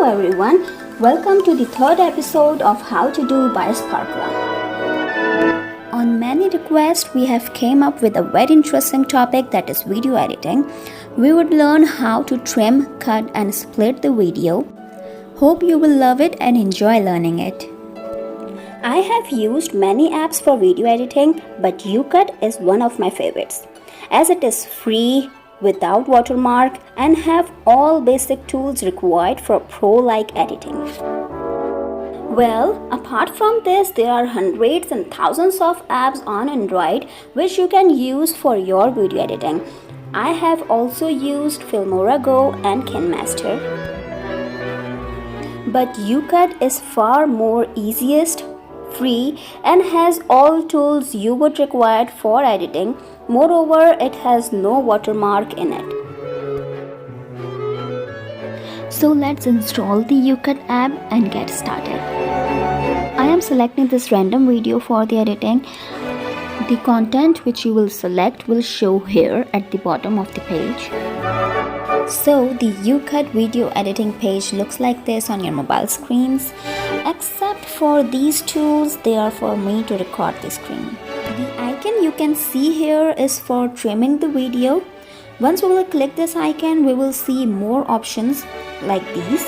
everyone, welcome to the third episode of How to Do by Sparkla. On many requests, we have came up with a very interesting topic, that is video editing. We would learn how to trim, cut and split the video. Hope you will love it and enjoy learning it. I have used many apps for video editing, but Youcut is one of my favorites, as it is free, without watermark, and have all basic tools required for pro-like editing. Well, apart from this, there are hundreds and thousands of apps on Android which you can use for your video editing. I have also used Filmora Go and KineMaster. But Youcut is far more easiest, free, and has all tools you would require for editing. Moreover, it has no watermark in it. So let's install the Youcut app and get started. I am selecting this random video for the editing. The content which you will select will show here at the bottom of the page. So the Youcut video editing page looks like this on your mobile screens. Except for these tools, they are for me to record the screen. The icon you can see here is for trimming the video. Once we will click this icon, we will see more options like these.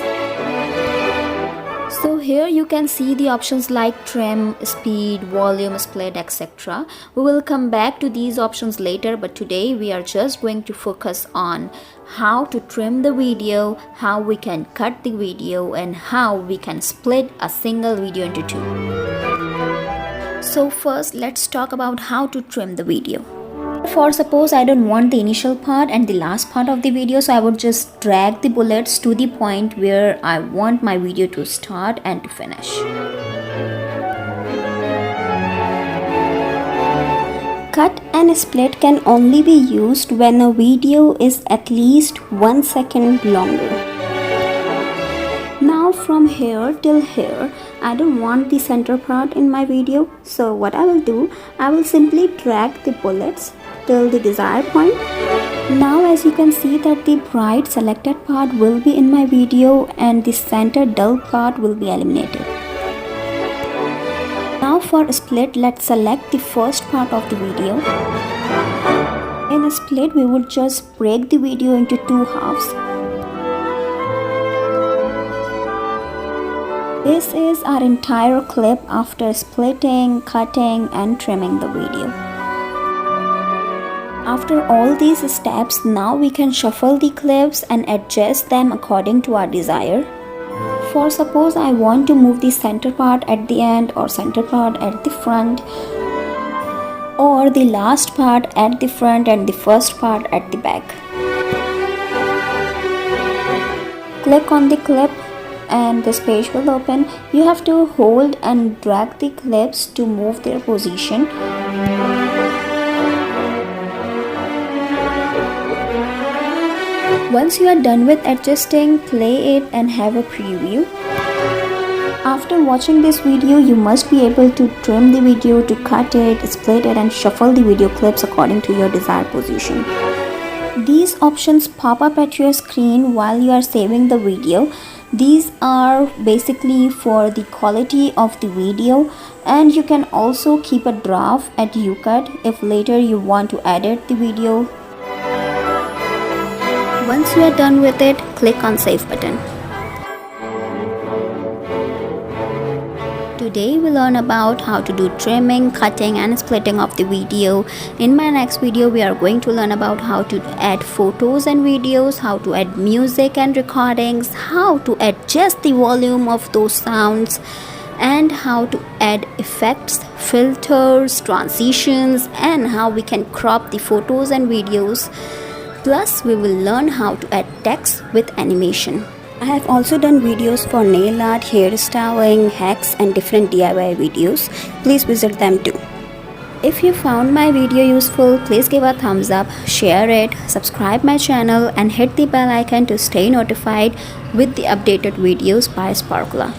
So here you can see the options like trim, speed, volume, split, etc. We will come back to these options later, but today we are just going to focus on how to trim the video, how we can cut the video, and how we can split a single video into two. So first, let's talk about how to trim the video. For suppose I don't want the initial part and the last part of the video, so I would just drag the bullets to the point where I want my video to start and to finish. Cut and split can only be used when a video is at least 1 second longer. Now from here till here, I don't want the center part in my video, so what I will do, I will simply drag the bullets till the desired point. Now as you can see that the bright selected part will be in my video and the center dull part will be eliminated. Now for split, let's select the first part of the video. In a split, we would just break the video into two halves. This is our entire clip after splitting, cutting and trimming the video. After all these steps, now we can shuffle the clips and adjust them according to our desire. For suppose I want to move the center part at the end or center part at the front, or the last part at the front and the first part at the back. Click on the clip and this page will open. You have to hold and drag the clips to move their position. Once you are done with adjusting, play it and have a preview. After watching this video, you must be able to trim the video, to cut it, split it and shuffle the video clips according to your desired position. These options pop up at your screen while you are saving the video. These are basically for the quality of the video, and you can also keep a draft at Youcut if later you want to edit the video. Once you are done with it, click on Save button. Today we learn about how to do trimming, cutting and splitting of the video. In my next video, we are going to learn about how to add photos and videos, how to add music and recordings, how to adjust the volume of those sounds, and how to add effects, filters, transitions, and how we can crop the photos and videos. Plus, we will learn how to add text with animation. I have also done videos for nail art, hairstyling, hacks and different DIY videos. Please visit them too. If you found my video useful, please give a thumbs up, share it, subscribe my channel and hit the bell icon to stay notified with the updated videos by Sparkla.